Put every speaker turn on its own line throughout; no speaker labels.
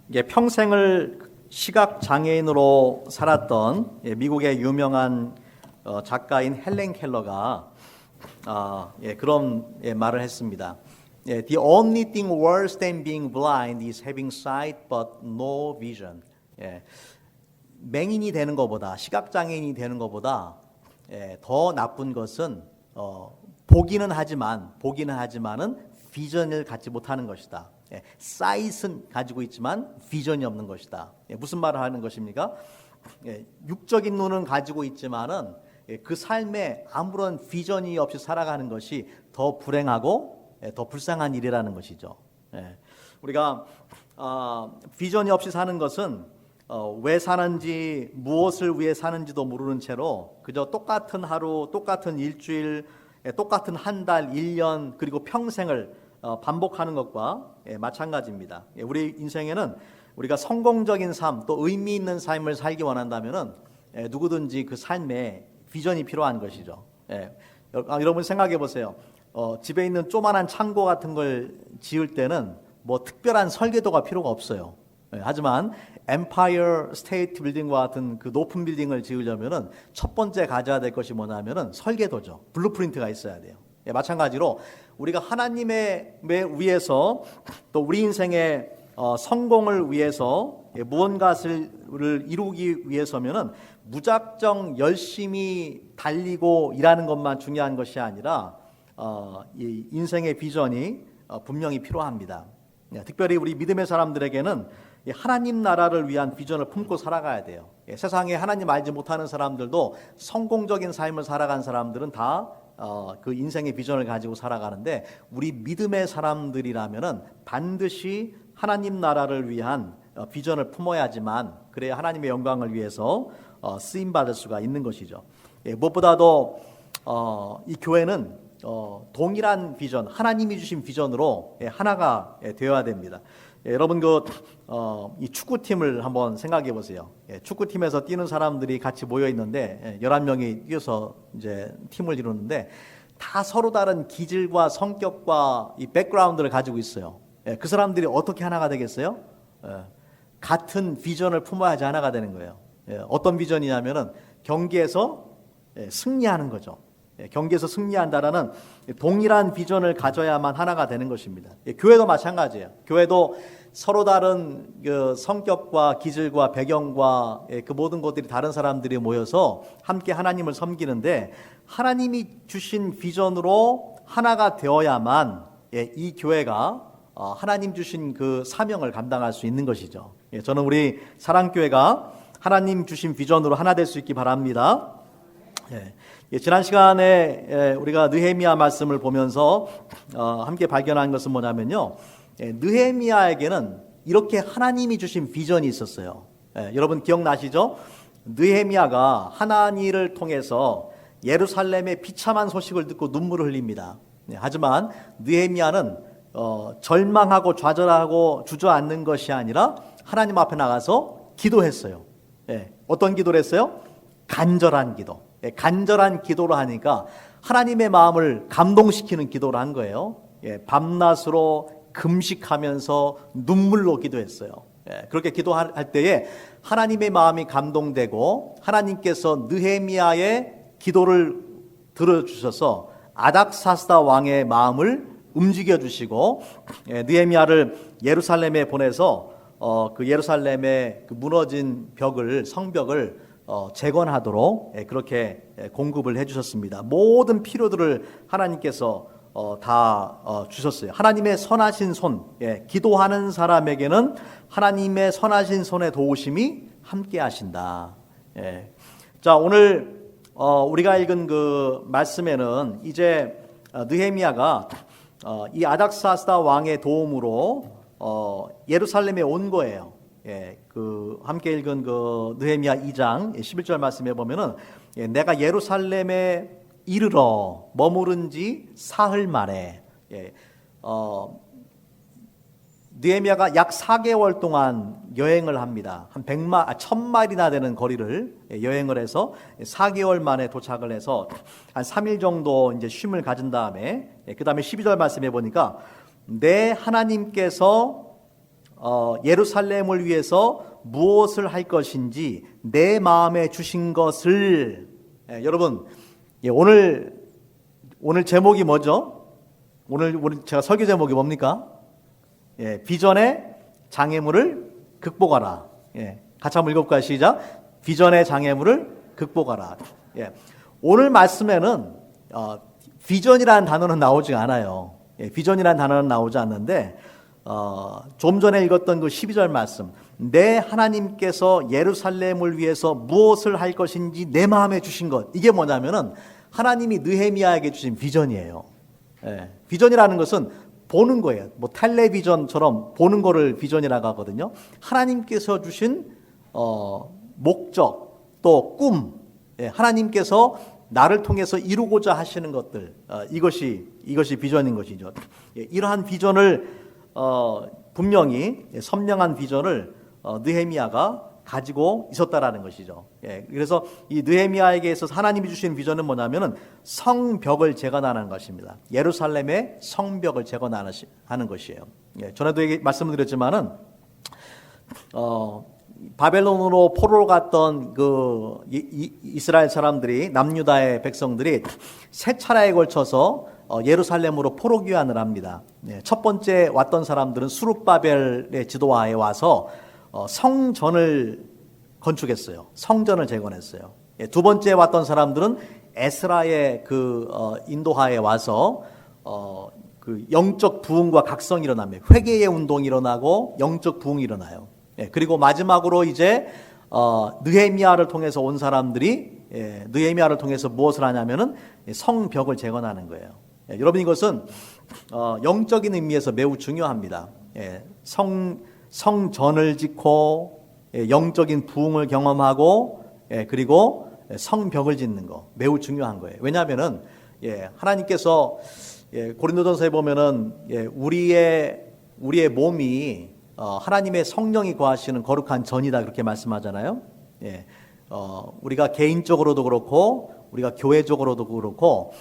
이게 평생을 시각 장애인으로 살았던 미국의 유명한 작가인 헬렌 켈러가 그런 말을 했습니다. The only thing worse than being blind is having sight but no vision. 맹인이 되는 것보다, 시각 장애인이 되는 것보다 더 나쁜 것은 보기는 하지만은 비전을 갖지 못하는 것이다. 사이트는 가지고 있지만 비전이 없는 것이다. 무슨 말을 하는 것입니까? 육적인 눈은 가지고 있지만은 그 삶에 아무런 비전이 없이 살아가는 것이 더 불행하고 더 불쌍한 일이라는 것이죠. 우리가 비전이 없이 사는 것은 왜 사는지, 무엇을 위해 사는지도 모르는 채로 그저 똑같은 하루, 똑같은 일주일, 똑같은 한 달, 1년, 그리고 평생을 반복하는 것과 마찬가지입니다. 우리 인생에는 우리가 성공적인 삶, 또 의미 있는 삶을 살기 원한다면은 누구든지 그 삶에 비전이 필요한 것이죠. 여러분 생각해 보세요. 집에 있는 조만한 창고 같은 걸 지을 때는 뭐 특별한 설계도가 필요가 없어요. 하지만 엠파이어 스테이트 빌딩과 같은 그 높은 빌딩을 지으려면은 첫 번째 가져야 될 것이 뭐냐면은 설계도죠. 블루프린트가 있어야 돼요. 마찬가지로 우리가 하나님의 위해서 또 우리 인생의 성공을 위해서 무언가를 이루기 위해서면은 무작정 열심히 달리고 일하는 것만 중요한 것이 아니라 이 인생의 비전이 분명히 필요합니다. 특별히 우리 믿음의 사람들에게는 하나님 나라를 위한 비전을 품고 살아가야 돼요. 세상에 하나님 알지 못하는 사람들도 성공적인 삶을 살아간 사람들은 다 그 인생의 비전을 가지고 살아가는데, 우리 믿음의 사람들이라면은 반드시 하나님 나라를 위한 비전을 품어야지만 그래야 하나님의 영광을 위해서 쓰임 받을 수가 있는 것이죠. 무엇보다도 이 교회는 동일한 비전, 하나님이 주신 비전으로 하나가 되어야 됩니다. 여러분 이 축구팀을 한번 생각해 보세요. 축구팀에서 뛰는 사람들이 같이 모여 있는데 11명이 뛰어서 이제 팀을 이루는데 다 서로 다른 기질과 성격과 이 백그라운드를 가지고 있어요. 그 사람들이 어떻게 하나가 되겠어요? 같은 비전을 품어야지 하나가 되는 거예요. 어떤 비전이냐면은 경기에서 승리하는 거죠. 경기에서 승리한다라는 동일한 비전을 가져야만 하나가 되는 것입니다. 교회도 마찬가지예요. 교회도 서로 다른 그 성격과 기질과 배경과 그 모든 것들이 다른 사람들이 모여서 함께 하나님을 섬기는데, 하나님이 주신 비전으로 하나가 되어야만 이 교회가 하나님 주신 그 사명을 감당할 수 있는 것이죠. 저는 우리 사랑교회가 하나님 주신 비전으로 하나 될 수 있기 바랍니다. 지난 시간에 우리가 느헤미야 말씀을 보면서 함께 발견한 것은 뭐냐면요, 느헤미야에게는 이렇게 하나님이 주신 비전이 있었어요. 여러분 기억나시죠? 느헤미야가 하나님을 통해서 예루살렘의 비참한 소식을 듣고 눈물을 흘립니다. 하지만 느헤미야는 절망하고 좌절하고 주저앉는 것이 아니라 하나님 앞에 나가서 기도했어요. 어떤 기도를 했어요? 간절한 기도. 간절한 기도를 하니까 하나님의 마음을 감동시키는 기도를 한 거예요. 밤낮으로 금식하면서 눈물로 기도했어요. 그렇게 기도할 때에 하나님의 마음이 감동되고 하나님께서 느헤미야의 기도를 들어주셔서 아닥사스다 왕의 마음을 움직여 주시고 느헤미야를 예루살렘에 보내서 그 예루살렘의 그 무너진 성벽을 재건하도록 그렇게 공급을 해주셨습니다. 모든 필요들을 하나님께서 다 주셨어요. 하나님의 선하신 손, 기도하는 사람에게는 하나님의 선하신 손의 도우심이 함께 하신다. 자, 오늘 우리가 읽은 그 말씀에는 이제 느헤미야가 이 아닥사스다 왕의 도움으로 예루살렘에 온 거예요. 그 함께 읽은 그 느헤미야 2장 11절 말씀에 보면은 내가 예루살렘에 이르러 머무른 지 사흘 만에 느헤미야가 약 4개월 동안 여행을 합니다. 한 1000마일이나 되는 거리를 여행을 해서 4개월 만에 도착을 해서 한 3일 정도 이제 쉼을 가진 다음에 그 다음에 12절 말씀해 보니까 내 하나님께서 예루살렘을 위해서 무엇을 할 것인지 내 마음에 주신 것을 여러분 오늘 제목이 뭐죠? 오늘 제가 설교 제목이 뭡니까? 비전의 장애물을 극복하라. 같이 한번 읽어볼까요? 시작. 비전의 장애물을 극복하라. 오늘 말씀에는 비전이라는 단어는 나오지 않아요. 비전이라는 단어는 나오지 않는데 좀 전에 읽었던 그 12절 말씀, 내 하나님께서 예루살렘을 위해서 무엇을 할 것인지 내 마음에 주신 것, 이게 뭐냐면은 하나님이 느헤미야에게 주신 비전이에요. 비전이라는 것은 보는 거예요. 뭐 텔레비전처럼 보는 거를 비전이라고 하거든요. 하나님께서 주신 목적, 또 꿈, 하나님께서 나를 통해서 이루고자 하시는 것들, 이것이 비전인 것이죠. 이러한 비전을 분명히 선명한 비전을 느헤미야가 가지고 있었다라는 것이죠. 그래서 이 느헤미야에게 있어서 하나님이 주신 비전은 뭐냐면은 성벽을 재건하는 것입니다. 예루살렘의 성벽을 재건하는 것이에요. 전에도 말씀을 드렸지만은 바벨론으로 포로로 갔던 그 이스라엘 사람들이, 남유다의 백성들이 세 차례에 걸쳐서 예루살렘으로 포로 귀환을 합니다. 첫 번째 왔던 사람들은 수룹바벨의 지도하에 와서 성전을 건축했어요. 성전을 재건했어요. 두 번째 왔던 사람들은 에스라의 그 인도하에 와서 그 영적 부흥과 각성이 일어납니다. 회개의 운동이 일어나고 영적 부흥이 일어나요. 그리고 마지막으로 이제 느헤미야를 통해서 온 사람들이 느헤미야를 통해서 무엇을 하냐면은 성벽을 재건하는 거예요. 여러분, 이것은 영적인 의미에서 매우 중요합니다. 성전을 짓고 영적인 부흥을 경험하고 그리고 성벽을 짓는 거 매우 중요한 거예요. 왜냐하면은 하나님께서 고린도전서에 보면은 우리의 몸이 하나님의 성령이 거하시는 거룩한 전이다, 그렇게 말씀하잖아요. 우리가 개인적으로도 그렇고 우리가 교회적으로도 그렇고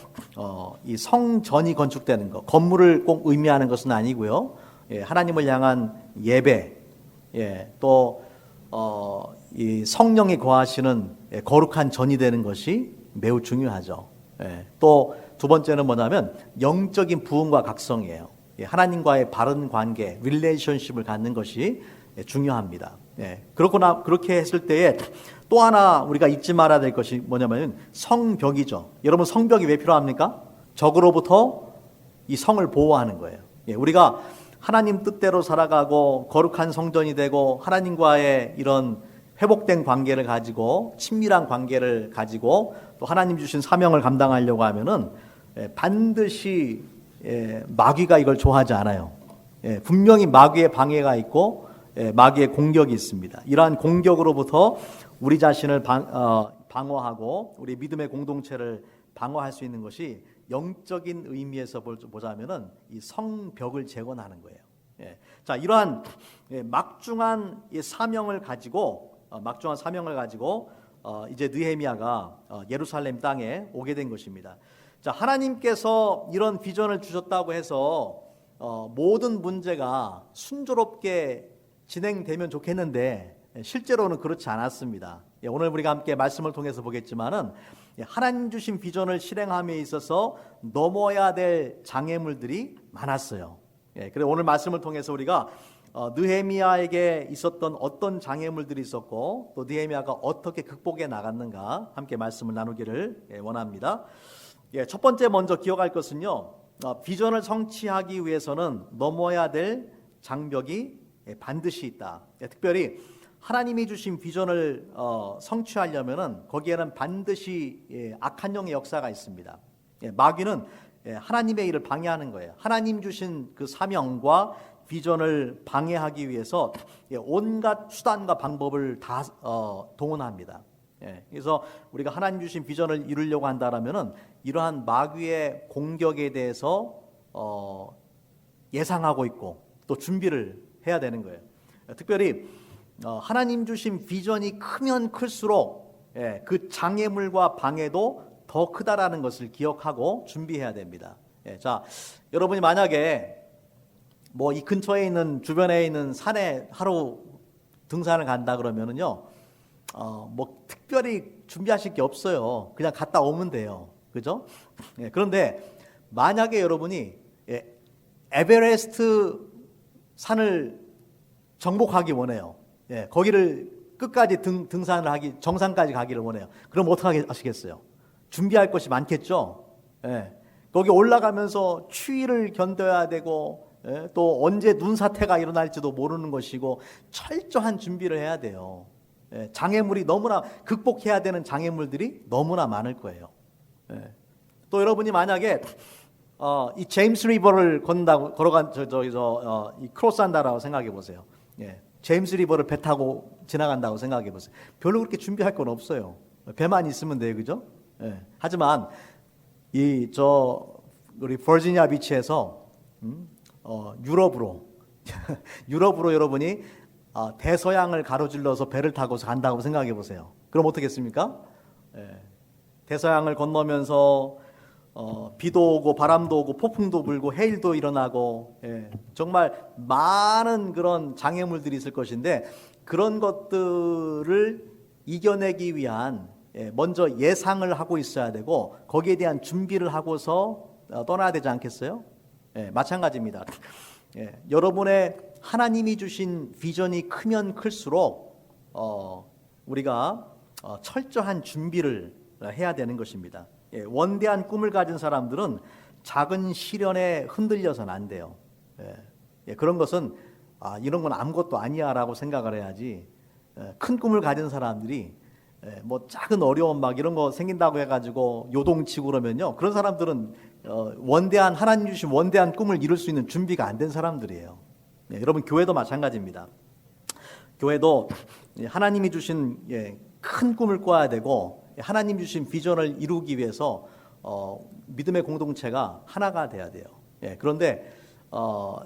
이 성전이 건축되는 것, 건물을 꼭 의미하는 것은 아니고요. 하나님을 향한 예배, 또 이 성령이 거하시는 거룩한 전이 되는 것이 매우 중요하죠. 또 두 번째는 뭐냐면 영적인 부흥과 각성이에요. 하나님과의 바른 관계, 릴레이션십을 갖는 것이 중요합니다. 그렇게 했을 때에 또 하나 우리가 잊지 말아야 될 것이 뭐냐면 성벽이죠. 여러분, 성벽이 왜 필요합니까? 적으로부터 이 성을 보호하는 거예요. 우리가 하나님 뜻대로 살아가고 거룩한 성전이 되고 하나님과의 이런 회복된 관계를 가지고 친밀한 관계를 가지고 또 하나님 주신 사명을 감당하려고 하면은 반드시 마귀가 이걸 좋아하지 않아요. 분명히 마귀의 방해가 있고 마귀의 공격이 있습니다. 이러한 공격으로부터 우리 자신을 방어하고 우리 믿음의 공동체를 방어할 수 있는 것이 영적인 의미에서 보자면은 이 성벽을 재건하는 거예요. 자, 이러한 막중한 사명을 가지고 이제 느헤미야가 예루살렘 땅에 오게 된 것입니다. 자, 하나님께서 이런 비전을 주셨다고 해서 모든 문제가 순조롭게 진행되면 좋겠는데 실제로는 그렇지 않았습니다. 오늘 우리가 함께 말씀을 통해서 보겠지만은 하나님 주신 비전을 실행함에 있어서 넘어야 될 장애물들이 많았어요. 그래서 오늘 말씀을 통해서 우리가 느헤미야에게 있었던 어떤 장애물들이 있었고 또 느헤미야가 어떻게 극복해 나갔는가 함께 말씀을 나누기를 원합니다. 첫 번째 먼저 기억할 것은요, 비전을 성취하기 위해서는 넘어야 될 장벽이 반드시 있다. 특별히 하나님이 주신 비전을 성취하려면은 거기에는 반드시 악한 영의 역사가 있습니다. 마귀는 하나님의 일을 방해하는 거예요. 하나님 주신 그 사명과 비전을 방해하기 위해서 온갖 수단과 방법을 다 동원합니다. 그래서 우리가 하나님 주신 비전을 이루려고 한다라면은 이러한 마귀의 공격에 대해서 예상하고 있고 또 준비를 해야 되는 거예요. 특별히 하나님 주신 비전이 크면 클수록 그 장애물과 방해도 더 크다라는 것을 기억하고 준비해야 됩니다. 자, 여러분이 만약에 뭐 이 근처에 있는 주변에 있는 산에 하루 등산을 간다 그러면은요, 뭐 특별히 준비하실 게 없어요. 그냥 갔다 오면 돼요. 그죠? 예, 그런데 만약에 여러분이 에베레스트 산을 정복하기 원해요. 예, 거기를 끝까지 등산을 하기, 정상까지 가기를 원해요. 그럼 어떻게 하시겠어요? 준비할 것이 많겠죠? 예, 거기 올라가면서 추위를 견뎌야 되고, 예, 또 언제 눈사태가 일어날지도 모르는 것이고, 철저한 준비를 해야 돼요. 예, 장애물이 너무나, 극복해야 되는 장애물들이 너무나 많을 거예요. 예. 또 여러분이 만약에 이 제임스 리버를 걸어간 이 크로스한다라고 생각해 보세요. 예. 제임스 리버를 배 타고 지나간다고 생각해 보세요. 별로 그렇게 준비할 건 없어요. 배만 있으면 돼요, 그죠? 예. 하지만 우리 버지니아 비치에서 유럽으로 유럽으로 여러분이 대서양을 가로질러서 배를 타고서 간다고 생각해 보세요. 그럼 어떻겠습니까? 예. 대서양을 건너면서 비도 오고 바람도 오고 폭풍도 불고 해일도 일어나고, 예, 정말 많은 그런 장애물들이 있을 것인데, 그런 것들을 이겨내기 위한 먼저 예상을 하고 있어야 되고, 거기에 대한 준비를 하고서 떠나야 되지 않겠어요? 예, 마찬가지입니다. 예, 여러분의 하나님이 주신 비전이 크면 클수록 우리가 철저한 준비를 해야 되는 것입니다. 예, 원대한 꿈을 가진 사람들은 작은 시련에 흔들려서는 안 돼요. 예, 그런 것은 이런 건 아무것도 아니야라고 생각을 해야지. 큰 꿈을 가진 사람들이 뭐 작은 어려움 막 이런 거 생긴다고 해가지고 요동치고 그러면요, 그런 사람들은 원대한, 하나님 주신 원대한 꿈을 이룰 수 있는 준비가 안 된 사람들이에요. 예, 여러분 교회도 마찬가지입니다. 교회도 하나님이 주신 큰 꿈을 꿔야 되고, 하나님 주신 비전을 이루기 위해서 믿음의 공동체가 하나가 돼야 돼요. 예, 그런데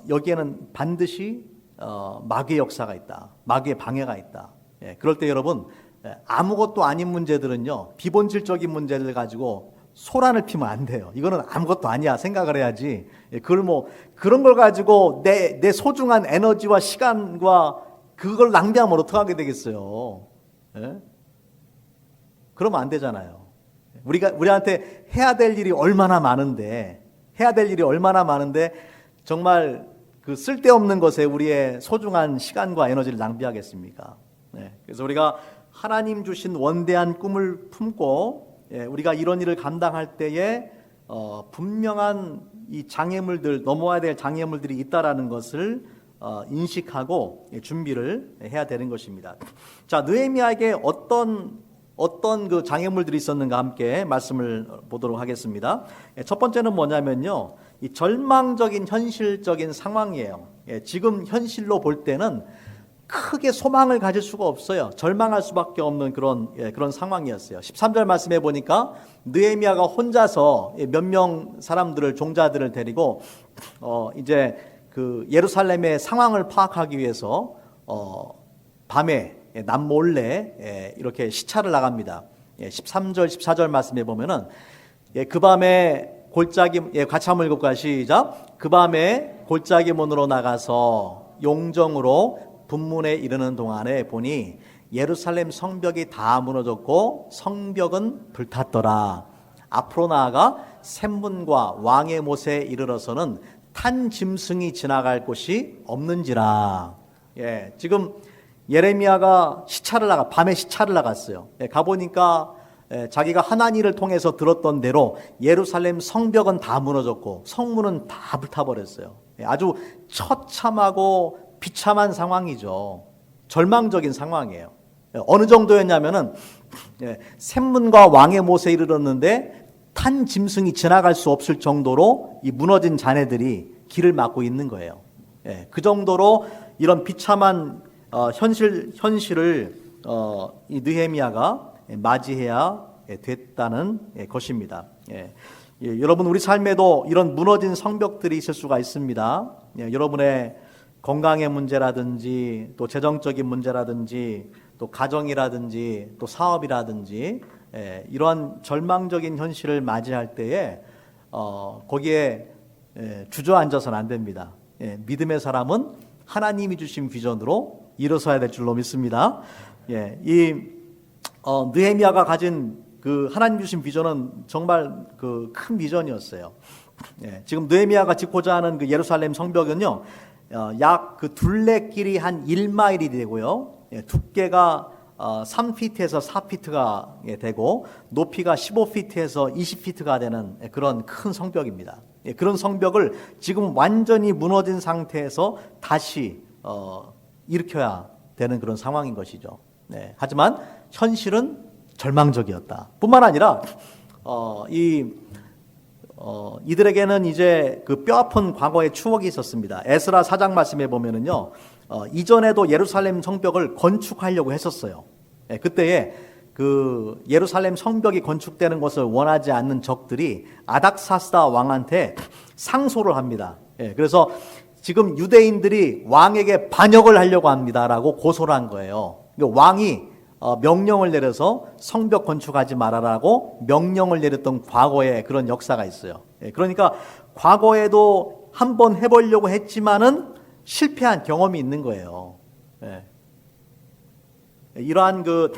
여기에는 반드시 마귀의 역사가 있다. 마귀의 방해가 있다. 예, 그럴 때 여러분, 아무것도 아닌 문제들은요, 비본질적인 문제를 가지고 소란을 피면 안 돼요. 이거는 아무것도 아니야 생각을 해야지. 예, 그걸 뭐 그런 걸 가지고 내 소중한 에너지와 시간과 그걸 낭비하면 어떡하게 되겠어요. 예? 그러면 안 되잖아요. 우리한테 해야 될 일이 얼마나 많은데, 정말 그 쓸데없는 것에 우리의 소중한 시간과 에너지를 낭비하겠습니까? 네. 그래서 우리가 하나님 주신 원대한 꿈을 품고, 우리가 이런 일을 감당할 때에 분명한 이 장애물들, 넘어야 될 장애물들이 있다라는 것을 인식하고 준비를 해야 되는 것입니다. 자, 느헤미야에게 어떤 그 장애물들이 있었는가 함께 말씀을 보도록 하겠습니다. 첫 번째는 뭐냐면요, 이 절망적인 현실적인 상황이에요. 지금 현실로 볼 때는 크게 소망을 가질 수가 없어요. 절망할 수밖에 없는 그런 상황이었어요. 13절 말씀해 보니까 느헤미야가 혼자서 몇 명 사람들을, 종자들을 데리고 이제 그 예루살렘의 상황을 파악하기 위해서 밤에 남몰래 이렇게 시찰을 나갑니다. 13절 14절 말씀해 보면은 그 밤에 골짜기, 같이 한번 읽을까요? 시작. 그 밤에 골짜기 문으로 나가서 용정으로 분문에 이르는 동안에 보니 예루살렘 성벽이 다 무너졌고 성벽은 불탔더라. 앞으로 나아가 샘문과 왕의 못에 이르러서는 탄 짐승이 지나갈 곳이 없는지라. 예, 지금 예레미야가 밤에 시찰을 나갔어요. 가보니까 자기가 하나님을 통해서 들었던 대로 예루살렘 성벽은 다 무너졌고 성문은 다 불타버렸어요. 아주 처참하고 비참한 상황이죠. 절망적인 상황이에요. 어느 정도였냐면은 샘문과 왕의 못에 이르렀는데 탄 짐승이 지나갈 수 없을 정도로 이 무너진 잔해들이 길을 막고 있는 거예요. 그 정도로 이런 비참한 현실을 이 느헤미야가 맞이해야 됐다는 것입니다. 여러분, 우리 삶에도 이런 무너진 성벽들이 있을 수가 있습니다. 여러분의 건강의 문제라든지 또 재정적인 문제라든지 또 가정이라든지 또 사업이라든지 이러한 절망적인 현실을 맞이할 때에 거기에 주저앉아서는 안 됩니다. 믿음의 사람은 하나님이 주신 비전으로 일어서야 될 줄로 믿습니다. 느헤미야가 가진 그 하나님 주신 비전은 정말 그 큰 비전이었어요. 지금 느헤미야가 짓고자 하는 그 예루살렘 성벽은요, 약 그 둘레길이 한 1마일이 되고요, 두께가 3피트에서 4피트가 되고 높이가 15피트에서 20피트가 되는 그런 큰 성벽입니다. 그런 성벽을 지금 완전히 무너진 상태에서 다시 일으켜야 되는 그런 상황인 것이죠. 하지만 현실은 절망적이었다. 뿐만 아니라 이들에게는 이제 그 뼈아픈 과거의 추억이 있었습니다. 에스라 4장 말씀에 보면은요, 이전에도 예루살렘 성벽을 건축하려고 했었어요. 그때에 그 예루살렘 성벽이 건축되는 것을 원하지 않는 적들이 아닥사스다 왕한테 상소를 합니다. 그래서 지금 유대인들이 왕에게 반역을 하려고 합니다라고 고소를 한 거예요. 왕이 명령을 내려서 성벽 건축하지 말아라고 명령을 내렸던 과거의 그런 역사가 있어요. 그러니까 과거에도 한번 해보려고 했지만은 실패한 경험이 있는 거예요. 이러한 그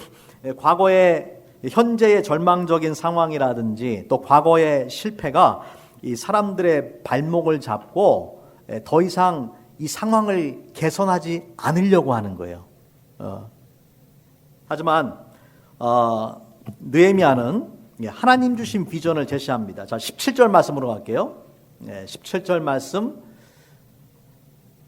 과거의 현재의 절망적인 상황이라든지 또 과거의 실패가 이 사람들의 발목을 잡고 더 이상 이 상황을 개선하지 않으려고 하는 거예요. 하지만 느헤미야는 하나님 주신 비전을 제시합니다. 자, 17절 말씀으로 갈게요. 17절 말씀,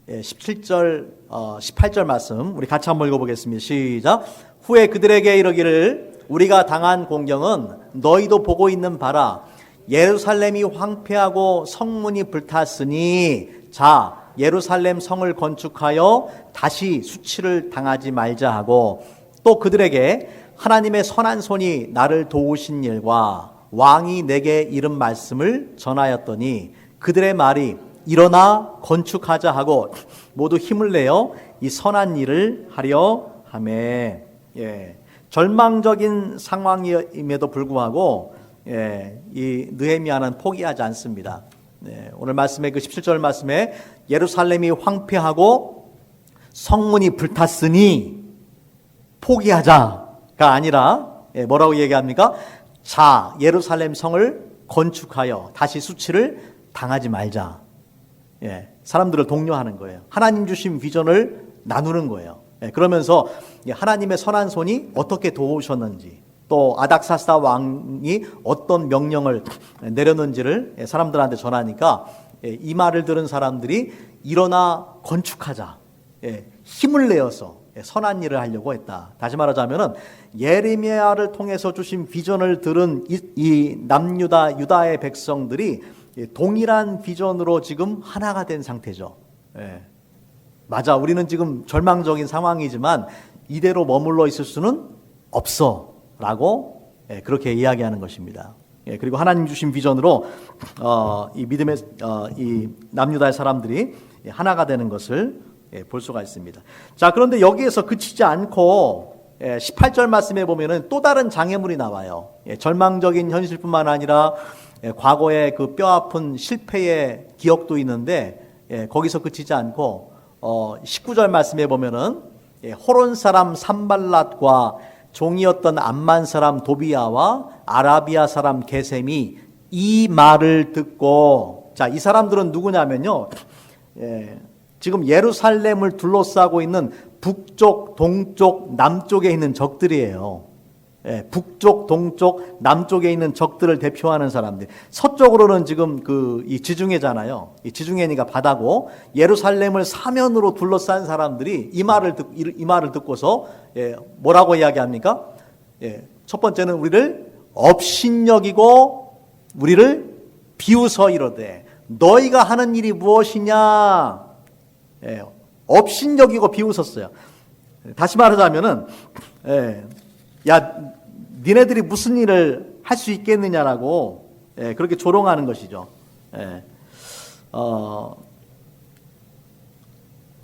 17절, 18절 말씀 우리 같이 한번 읽어보겠습니다. 시작. 후에 그들에게 이르기를 우리가 당한 공경은 너희도 보고 있는 바라. 예루살렘이 황폐하고 성문이 불탔으니 자 예루살렘 성을 건축하여 다시 수치를 당하지 말자 하고, 또 그들에게 하나님의 선한 손이 나를 도우신 일과 왕이 내게 이른 말씀을 전하였더니 그들의 말이 일어나 건축하자 하고 모두 힘을 내어 이 선한 일을 하려 하매. 절망적인 상황임에도 불구하고 이 느헤미야는 포기하지 않습니다. 오늘 말씀에 그 17절 말씀에 예루살렘이 황폐하고 성문이 불탔으니 포기하자가 아니라 뭐라고 얘기합니까? 자, 예루살렘 성을 건축하여 다시 수치를 당하지 말자. 사람들을 독려하는 거예요. 하나님 주신 비전을 나누는 거예요. 그러면서 하나님의 선한 손이 어떻게 도우셨는지, 또 아닥사스다 왕이 어떤 명령을 내렸는지를 사람들한테 전하니까 이 말을 들은 사람들이 일어나 건축하자, 힘을 내어서 선한 일을 하려고 했다. 다시 말하자면은 예레미야를 통해서 주신 비전을 들은 이 남유다 유다의 백성들이 동일한 비전으로 지금 하나가 된 상태죠. 맞아, 우리는 지금 절망적인 상황이지만 이대로 머물러 있을 수는 없어 라고 그렇게 이야기하는 것입니다. 그리고 하나님 주신 비전으로 이 믿음의 이 남유다의 사람들이 하나가 되는 것을 볼 수가 있습니다. 자, 그런데 여기에서 그치지 않고 18절 말씀에 보면은 또 다른 장애물이 나와요. 절망적인 현실뿐만 아니라 과거의 그 뼈아픈 실패의 기억도 있는데 거기서 그치지 않고 19절 말씀에 보면은 호론 사람 산발랏과 종이었던 암만 사람 도비야와 아라비아 사람 게셈이 이 말을 듣고, 자, 이 사람들은 누구냐면요, 지금 예루살렘을 둘러싸고 있는 북쪽, 동쪽, 남쪽에 있는 적들이에요. 북쪽, 동쪽, 남쪽에 있는 적들을 대표하는 사람들. 서쪽으로는 지금 이 지중해잖아요. 이 지중해니까 바다고, 예루살렘을 사면으로 둘러싼 사람들이 이 말을 듣고서 뭐라고 이야기합니까? 첫 번째는 우리를 업신여기고 우리를 비웃어 이르되 너희가 하는 일이 무엇이냐? 업신여기고 비웃었어요. 다시 말하자면은 야, 니네들이 무슨 일을 할 수 있겠느냐라고 그렇게 조롱하는 것이죠.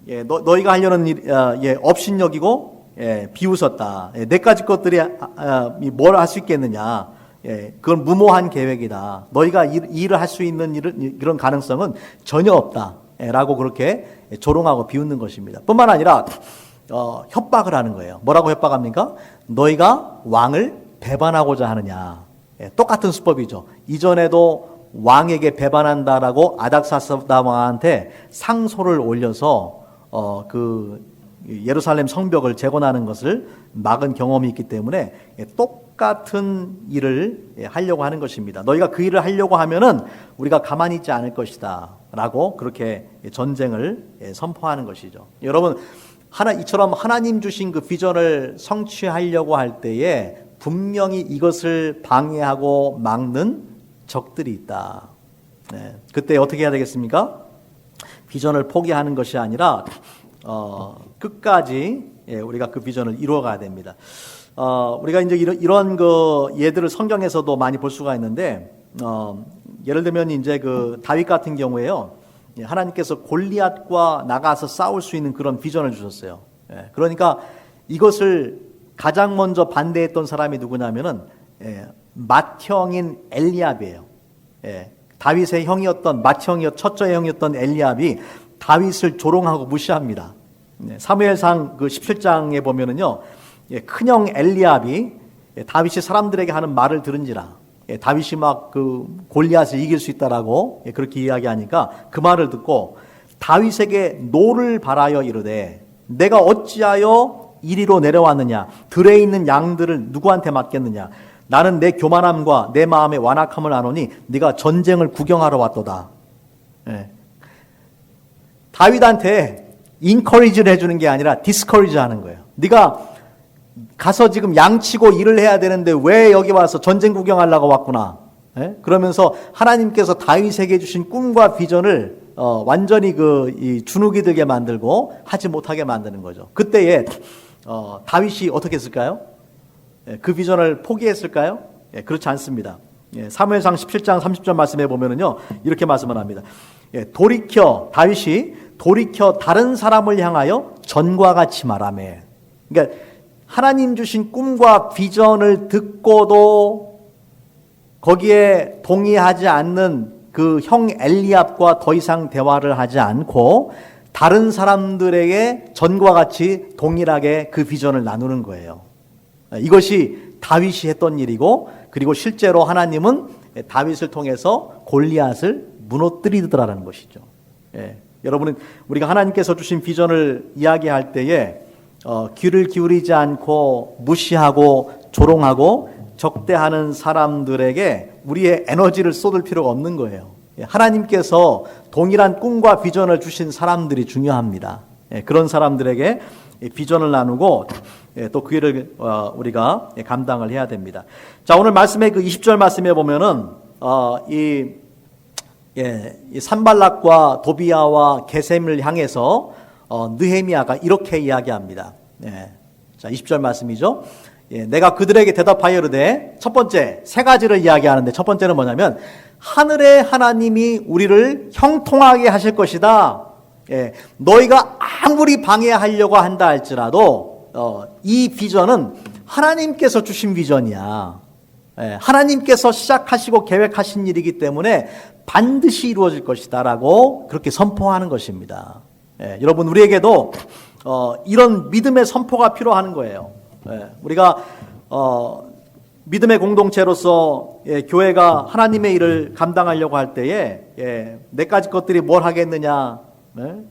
너희가 하려는 일 업신여기고 비웃었다. 내까지 것들이 뭘 할 수 있겠느냐? 그건 무모한 계획이다. 너희가 일을 할 수 있는 그런 가능성은 전혀 없다. 라고 그렇게 조롱하고 비웃는 것입니다. 뿐만 아니라 협박을 하는 거예요. 뭐라고 협박합니까? 너희가 왕을 배반하고자 하느냐. 똑같은 수법이죠. 이전에도 왕에게 배반한다라고 아닥사스다 왕한테 상소를 올려서 그 예루살렘 성벽을 재건하는 것을 막은 경험이 있기 때문에 똑같은 일을 하려고 하는 것입니다. 너희가 그 일을 하려고 하면은 우리가 가만히 있지 않을 것이다 라고 그렇게 전쟁을 선포하는 것이죠. 여러분, 이처럼 하나님 주신 그 비전을 성취하려고 할 때에 분명히 이것을 방해하고 막는 적들이 있다. 그때 어떻게 해야 되겠습니까? 비전을 포기하는 것이 아니라 끝까지 우리가 그 비전을 이루어가야 됩니다. 우리가 이제 이런 그 예들을 성경에서도 많이 볼 수가 있는데, 예를 들면 이제 그 다윗 같은 경우에요, 하나님께서 골리앗과 나가서 싸울 수 있는 그런 비전을 주셨어요. 그러니까 이것을 가장 먼저 반대했던 사람이 누구냐면은 맏형인 엘리압이에요. 다윗의 형이었던 첫째 형이었던 엘리압이 다윗을 조롱하고 무시합니다. 사무엘상 그 17장에 보면은요, 큰형 엘리압이 다윗이 사람들에게 하는 말을 들은지라 다윗이 막 그 골리앗을 이길 수 있다라고 그렇게 이야기하니까 그 말을 듣고 다윗에게 노를 바라여 이르되 내가 어찌하여 이리로 내려왔느냐, 들에 있는 양들을 누구한테 맡겠느냐, 나는 내 교만함과 내 마음의 완악함을 아노니 네가 전쟁을 구경하러 왔도다. 다윗한테 인커리지를 해주는 게 아니라 디스커리지 하는 거예요. 네가 가서 지금 양치고 일을 해야 되는데 왜 여기 와서 전쟁 구경하려고 왔구나. 그러면서 하나님께서 다윗에게 주신 꿈과 비전을 완전히 이 주눅이 들게 만들고 하지 못하게 만드는 거죠. 그때에 다윗이 어떻게 했을까요? 그 비전을 포기했을까요? 그렇지 않습니다. 사무엘상 17장 30절 말씀에 보면은요, 이렇게 말씀을 합니다. 다윗이 돌이켜 다른 사람을 향하여 전과 같이 말하며. 그러니까 하나님 주신 꿈과 비전을 듣고도 거기에 동의하지 않는 그 형 엘리압과 더 이상 대화를 하지 않고 다른 사람들에게 전과 같이 동일하게 그 비전을 나누는 거예요. 이것이 다윗이 했던 일이고, 그리고 실제로 하나님은 다윗을 통해서 골리앗을 무너뜨리더라라는 것이죠. 여러분은 우리가 하나님께서 주신 비전을 이야기할 때에 귀를 기울이지 않고 무시하고 조롱하고 적대하는 사람들에게 우리의 에너지를 쏟을 필요가 없는 거예요. 하나님께서 동일한 꿈과 비전을 주신 사람들이 중요합니다. 그런 사람들에게 비전을 나누고 또 그 일을 우리가 감당을 해야 됩니다. 자, 오늘 말씀의 그 20절 말씀에 보면은 이 산발락과 도비야와 게셈을 향해서 느헤미야가 이렇게 이야기합니다. 자, 20절 말씀이죠. 내가 그들에게 대답하여 이르되, 첫 번째 세 가지를 이야기하는데, 첫 번째는 뭐냐면 하늘의 하나님이 우리를 형통하게 하실 것이다. 너희가 아무리 방해하려고 한다 할지라도 이 비전은 하나님께서 주신 비전이야. 하나님께서 시작하시고 계획하신 일이기 때문에 반드시 이루어질 것이다 라고 그렇게 선포하는 것입니다. 여러분, 우리에게도 이런 믿음의 선포가 필요한 거예요. 우리가 믿음의 공동체로서 교회가 하나님의 일을 감당하려고 할 때에 네 가지 것들이 뭘 하겠느냐,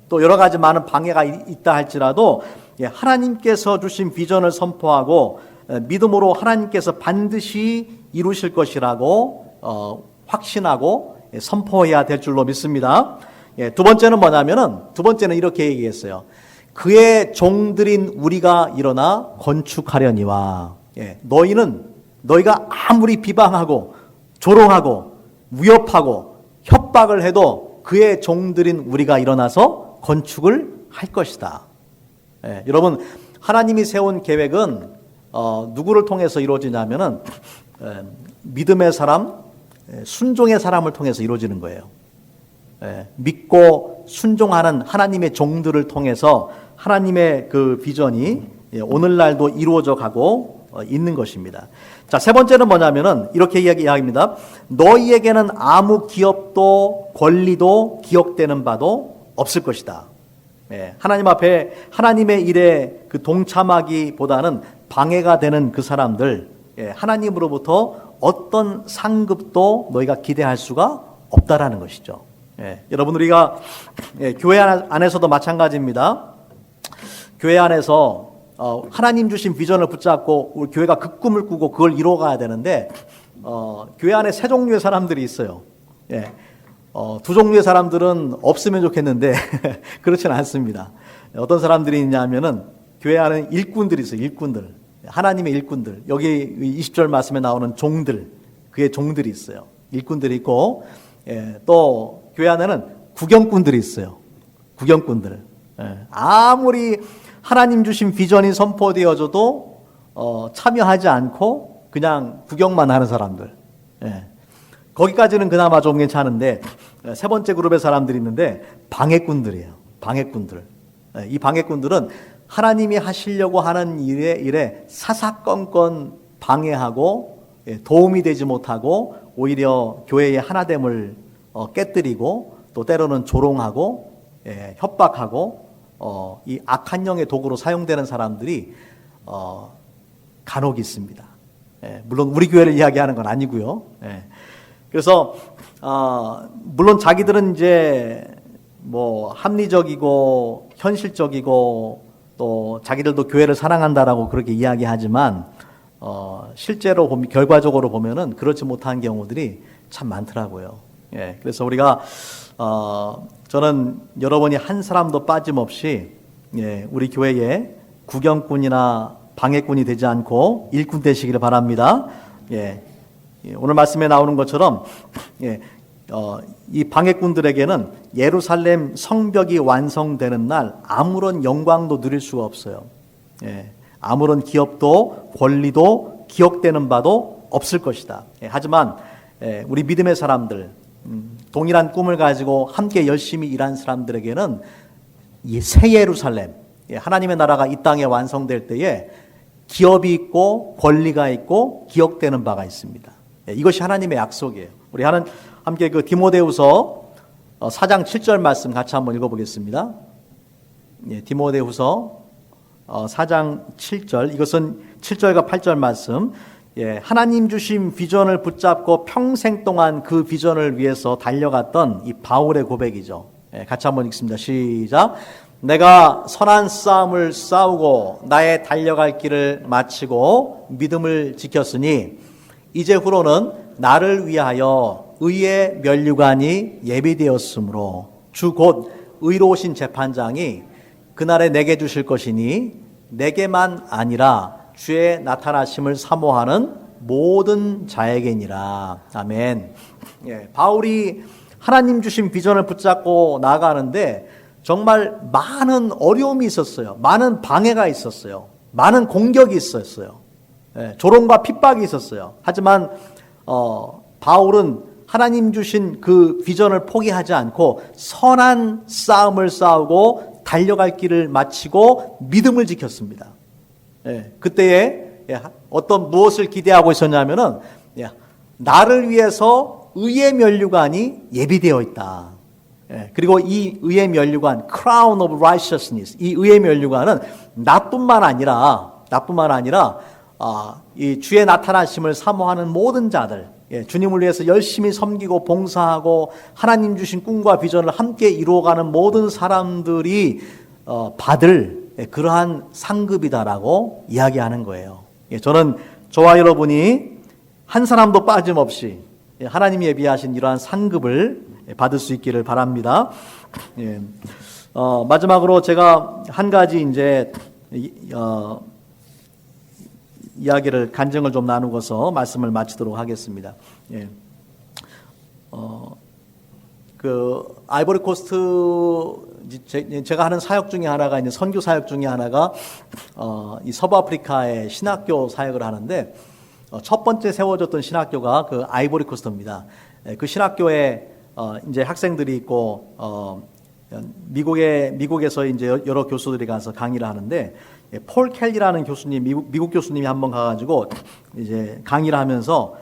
또 여러 가지 많은 방해가 있다 할지라도 하나님께서 주신 비전을 선포하고 믿음으로 하나님께서 반드시 이루실 것이라고 확신하고 선포해야 될 줄로 믿습니다. 두 번째는 뭐냐면은, 두 번째는 이렇게 얘기했어요. 그의 종들인 우리가 일어나 건축하려니와. 너희가 아무리 비방하고 조롱하고 위협하고 협박을 해도 그의 종들인 우리가 일어나서 건축을 할 것이다. 여러분, 하나님이 세운 계획은 누구를 통해서 이루어지냐면은 믿음의 사람, 순종의 사람을 통해서 이루어지는 거예요. 믿고 순종하는 하나님의 종들을 통해서 하나님의 그 비전이 오늘날도 이루어져 가고 있는 것입니다. 자, 세 번째는 뭐냐면은 이렇게 이야기합니다. 너희에게는 아무 기업도 권리도 기억되는 바도 없을 것이다. 하나님 앞에 하나님의 일에 그 동참하기보다는 방해가 되는 그 사람들, 하나님으로부터 어떤 상급도 너희가 기대할 수가 없다라는 것이죠. 여러분, 우리가 교회 안에서도 마찬가지입니다. 교회 안에서 하나님 주신 비전을 붙잡고 우리 교회가 그 꿈을 꾸고 그걸 이루어가야 되는데 교회 안에 세 종류의 사람들이 있어요. 두 종류의 사람들은 없으면 좋겠는데 그렇지는 않습니다. 어떤 사람들이 있냐면은 교회 안에 일꾼들이 있어요. 일꾼들, 하나님의 일꾼들. 여기 20절 말씀에 나오는 종들, 그의 종들이 있어요. 일꾼들이 있고, 또 교회 안에는 구경꾼들이 있어요. 구경꾼들. 아무리 하나님 주신 비전이 선포되어져도 참여하지 않고 그냥 구경만 하는 사람들. 거기까지는 그나마 좀 괜찮은데 세 번째 그룹의 사람들이 있는데 방해꾼들이에요. 방해꾼들. 이 방해꾼들은 하나님이 하시려고 하는 일에 사사건건 방해하고 도움이 되지 못하고 오히려 교회의 하나됨을 깨뜨리고 또 때로는 조롱하고 협박하고 이 악한 영의 도구로 사용되는 사람들이 간혹 있습니다. 물론 우리 교회를 이야기하는 건 아니고요. 그래서 물론 자기들은 이제 뭐 합리적이고 현실적이고 또 자기들도 교회를 사랑한다라고 그렇게 이야기하지만 실제로 결과적으로 보면은 그렇지 못한 경우들이 참 많더라고요. 그래서 우리가 저는 여러분이 한 사람도 빠짐없이 우리 교회에 구경꾼이나 방해꾼이 되지 않고 일꾼 되시기를 바랍니다. 오늘 말씀에 나오는 것처럼 이 방해꾼들에게는 예루살렘 성벽이 완성되는 날 아무런 영광도 누릴 수가 없어요. 아무런 기업도 권리도 기억되는 바도 없을 것이다. 하지만 우리 믿음의 사람들, 동일한 꿈을 가지고 함께 열심히 일한 사람들에게는 이 새 예루살렘, 하나님의 나라가 이 땅에 완성될 때에 기업이 있고 권리가 있고 기억되는 바가 있습니다. 이것이 하나님의 약속이에요. 우리 함께 그 디모데후서 4장 7절 말씀 같이 한번 읽어보겠습니다. 디모데후서 4장 7절, 이것은 7절과 8절 말씀. 하나님 주신 비전을 붙잡고 평생 동안 그 비전을 위해서 달려갔던 이 바울의 고백이죠. 같이 한번 읽습니다. 시작. 내가 선한 싸움을 싸우고 나의 달려갈 길을 마치고 믿음을 지켰으니 이제 후로는 나를 위하여 의의 면류관이 예비되었으므로 주 곧 의로우신 재판장이 그날에 내게 주실 것이니 내게만 아니라 주의 나타나심을 사모하는 모든 자에게니라. 아멘. 바울이 하나님 주신 비전을 붙잡고 나아가는데 정말 많은 어려움이 있었어요. 많은 방해가 있었어요. 많은 공격이 있었어요. 조롱과 핍박이 있었어요. 하지만 바울은 하나님 주신 그 비전을 포기하지 않고 선한 싸움을 싸우고 달려갈 길을 마치고 믿음을 지켰습니다. 그때에 무엇을 기대하고 있었냐면은 나를 위해서 의의 면류관이 예비되어 있다. 그리고 이 의의 면류관, crown of righteousness, 이 의의 면류관은 나뿐만 아니라 이 주의 나타나심을 사모하는 모든 자들, 주님을 위해서 열심히 섬기고 봉사하고 하나님 주신 꿈과 비전을 함께 이루어가는 모든 사람들이 받을 그러한 상급이다라고 이야기하는 거예요. 저는 저와 여러분이 한 사람도 빠짐없이 하나님이 예비하신 이러한 상급을 받을 수 있기를 바랍니다. 마지막으로 제가 한 가지 이제 이야기를 간증을 좀 나누고서 말씀을 마치도록 하겠습니다. 그 아이보리 코스트 제가 하는 사역 중에 하나가 이제 선교 사역 중에 하나가 이 서부 아프리카의 신학교 사역을 하는데 첫 번째 세워졌던 신학교가 그 아이보리 코스트입니다. 그 신학교에 이제 학생들이 있고 미국에서 이제 여러 교수들이 가서 강의를 하는데 폴 켈리라는 교수님, 미국 교수님이 한번 가가지고 이제 강의를 하면서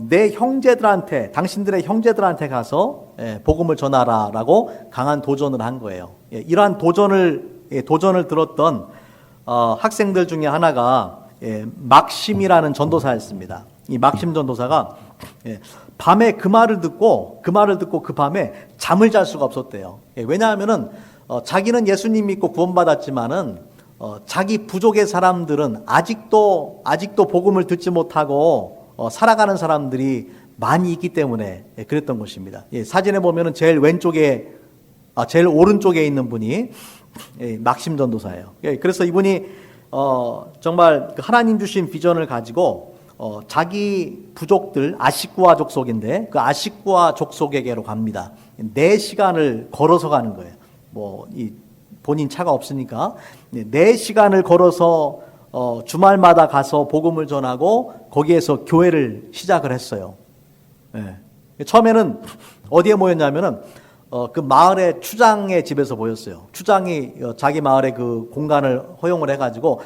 내 형제들한테, 당신들의 형제들한테 가서 복음을 전하라라고 강한 도전을 한 거예요. 이러한 도전을 들었던 학생들 중에 하나가 막심이라는 전도사였습니다. 이 막심 전도사가 밤에 그 말을 듣고 그 밤에 잠을 잘 수가 없었대요. 왜냐하면은 자기는 예수님 믿고 구원받았지만은 자기 부족의 사람들은 아직도 복음을 듣지 못하고 살아가는 사람들이 많이 있기 때문에 그랬던 것입니다. 사진에 보면은 제일 오른쪽에 있는 분이 막심 전도사예요. 그래서 이분이 정말 하나님 주신 비전을 가지고 자기 부족들, 아식구와 족속인데 그 아식구와 족속에게로 갑니다. 4시간을 걸어서 가는 거예요. 본인 차가 없으니까 4시간을 걸어서 주말마다 가서 복음을 전하고 거기에서 교회를 시작을 했어요. 처음에는 어디에 모였냐면은 그 마을의 추장의 집에서 모였어요. 추장이 자기 마을의 그 공간을 허용을 해가지고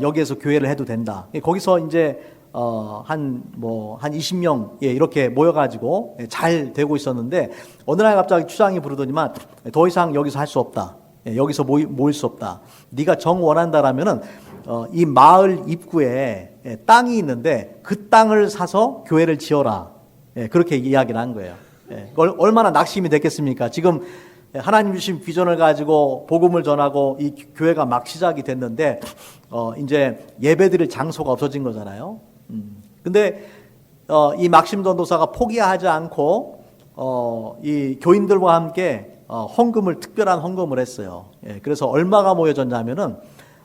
여기에서 교회를 해도 된다. 거기서 이제 한 20명 이렇게 모여가지고 잘 되고 있었는데 어느 날 갑자기 추장이 부르더니만 더 이상 여기서 할 수 없다. 여기서 모일 수 없다. 네가 정 원한다라면은 이 마을 입구에 땅이 있는데 그 땅을 사서 교회를 지어라. 그렇게 이야기를 한 거예요. 얼마나 낙심이 됐겠습니까? 지금 하나님 주신 비전을 가지고 복음을 전하고 이 교회가 막 시작이 됐는데 이제 예배드릴 장소가 없어진 거잖아요. 근데 이 막심 전도사가 포기하지 않고 이 교인들과 함께 특별한 헌금을 했어요. 그래서 얼마가 모여졌냐면은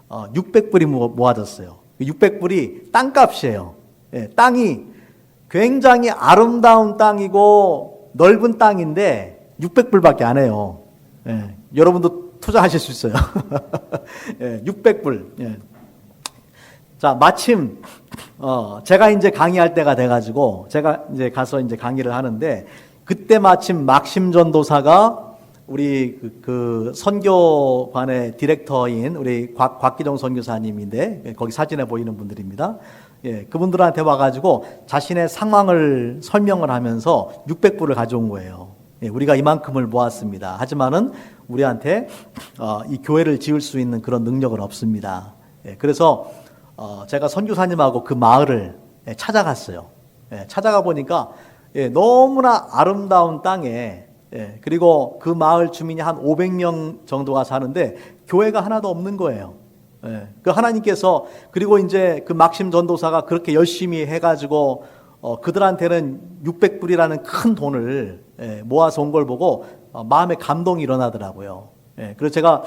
600불이 모아졌어요. 600불이 땅값이에요. 땅이 굉장히 아름다운 땅이고 넓은 땅인데 600불밖에 안 해요. 여러분도 투자하실 수 있어요. 600불. 자, 마침 제가 이제 강의할 때가 돼가지고 제가 이제 가서 이제 강의를 하는데 그때 마침 막심 전도사가 우리 그 선교관의 디렉터인 우리 곽기정 선교사님인데 거기 사진에 보이는 분들입니다. 그분들한테 와가지고 자신의 상황을 설명을 하면서 600불을 가져온 거예요. 우리가 이만큼을 모았습니다. 하지만은 우리한테 이 교회를 지을 수 있는 그런 능력은 없습니다. 그래서 제가 선교사님하고 그 마을을 찾아갔어요. 찾아가 보니까 너무나 아름다운 땅에 그리고 그 마을 주민이 한 500명 정도가 사는데 교회가 하나도 없는 거예요. 그 하나님께서 그리고 이제 그 막심 전도사가 그렇게 열심히 해가지고 그들한테는 600불이라는 큰 돈을 모아서 온 걸 보고 마음에 감동이 일어나더라고요. 그래서 제가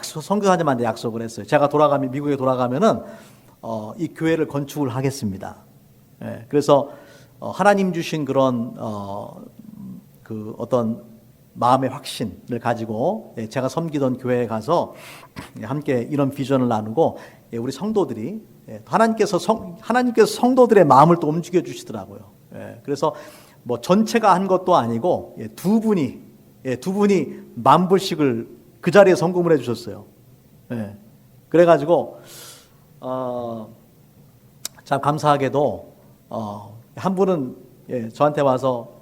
선교사님한테 약속을 했어요. 제가 미국에 돌아가면은 이 교회를 건축을 하겠습니다. 그래서 하나님 주신 그런 그 어떤 마음의 확신을 가지고 제가 섬기던 교회에 가서 함께 이런 비전을 나누고 우리 성도들이 하나님께서 성도들의 마음을 또 움직여 주시더라고요. 그래서 뭐 전체가 한 것도 아니고 두 분이 10,000불씩을 그 자리에 헌금을 해주셨어요. 그래가지고 참 감사하게도 한 분은 저한테 와서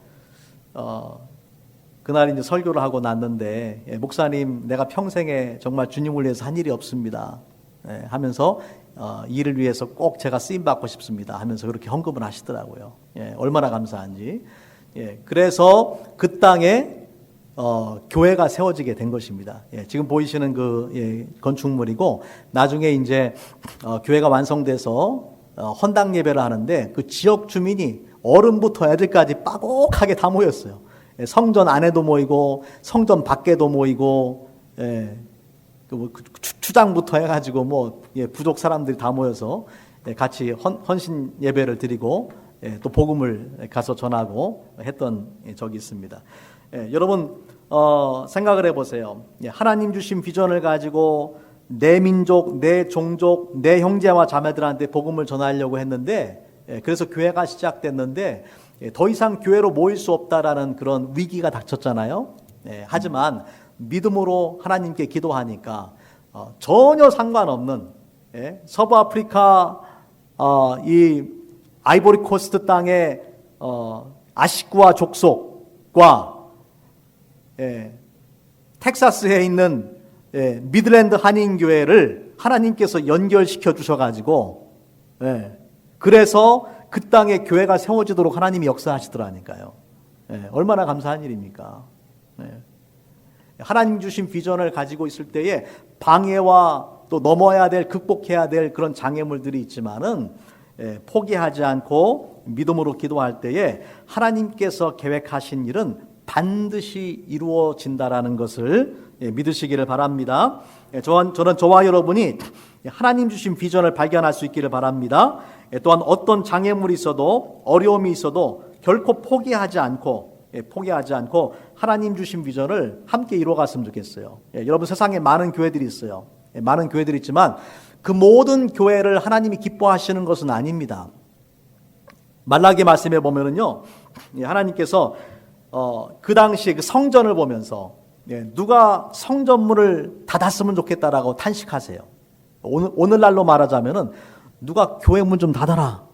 그날 이제 설교를 하고 났는데 목사님 내가 평생에 정말 주님을 위해서 한 일이 없습니다. 하면서 이 일을 위해서 꼭 제가 쓰임 받고 싶습니다. 하면서 그렇게 헌금을 하시더라고요. 얼마나 감사한지. 그래서 그 땅에 교회가 세워지게 된 것입니다. 지금 보이시는 그 건축물이고 나중에 이제 교회가 완성돼서 헌당 예배를 하는데 그 지역 주민이 어른부터 애들까지 빠곡하게 다 모였어요. 성전 안에도 모이고 성전 밖에도 모이고 추장부터 해가지고 부족 사람들이 다 모여서 같이 헌신 예배를 드리고 또 복음을 가서 전하고 했던 적이 있습니다. 여러분 생각을 해보세요. 하나님 주신 비전을 가지고 내 민족, 내 종족, 내 형제와 자매들한테 복음을 전하려고 했는데 그래서 교회가 시작됐는데 더 이상 교회로 모일 수 없다라는 그런 위기가 닥쳤잖아요. 하지만 믿음으로 하나님께 기도하니까 전혀 상관없는 서부 아프리카 이 아이보리 코스트 땅의 아시쿠아 족속과 텍사스에 있는 미들랜드 한인교회를 하나님께서 연결시켜 주셔가지고 그래서 그 땅에 교회가 세워지도록 하나님이 역사하시더라니까요. 얼마나 감사한 일입니까? 하나님 주신 비전을 가지고 있을 때에 방해와 또 넘어야 될, 극복해야 될 그런 장애물들이 있지만은 포기하지 않고 믿음으로 기도할 때에 하나님께서 계획하신 일은 반드시 이루어진다라는 것을 믿으시기를 바랍니다. 저는 저와 여러분이 하나님 주신 비전을 발견할 수 있기를 바랍니다. 또한 어떤 장애물이 있어도 어려움이 있어도 결코 포기하지 않고 하나님 주신 비전을 함께 이루어갔으면 좋겠어요. 여러분, 세상에 많은 교회들이 있어요. 많은 교회들이 있지만 그 모든 교회를 하나님이 기뻐하시는 것은 아닙니다. 말라기 말씀에 보면은요, 하나님께서 그 당시에 그 성전을 보면서 누가 성전문을 닫았으면 좋겠다라고 탄식하세요. 오늘날로 말하자면은 누가 교회 문 좀 닫아라.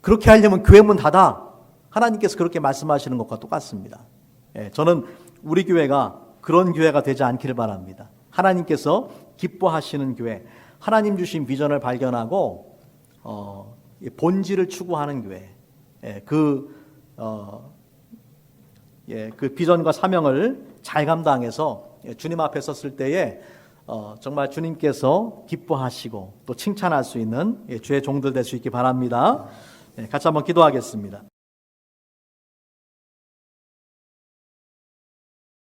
그렇게 하려면 교회 문 닫아. 하나님께서 그렇게 말씀하시는 것과 똑같습니다. 저는 우리 교회가 그런 교회가 되지 않기를 바랍니다. 하나님께서 기뻐하시는 교회, 하나님 주신 비전을 발견하고 본질을 추구하는 교회, 그 비전과 사명을 잘 감당해서 주님 앞에 섰을 때에 정말 주님께서 기뻐하시고 또 칭찬할 수 있는 주의 종들 될 수 있기 바랍니다. 같이 한번 기도하겠습니다.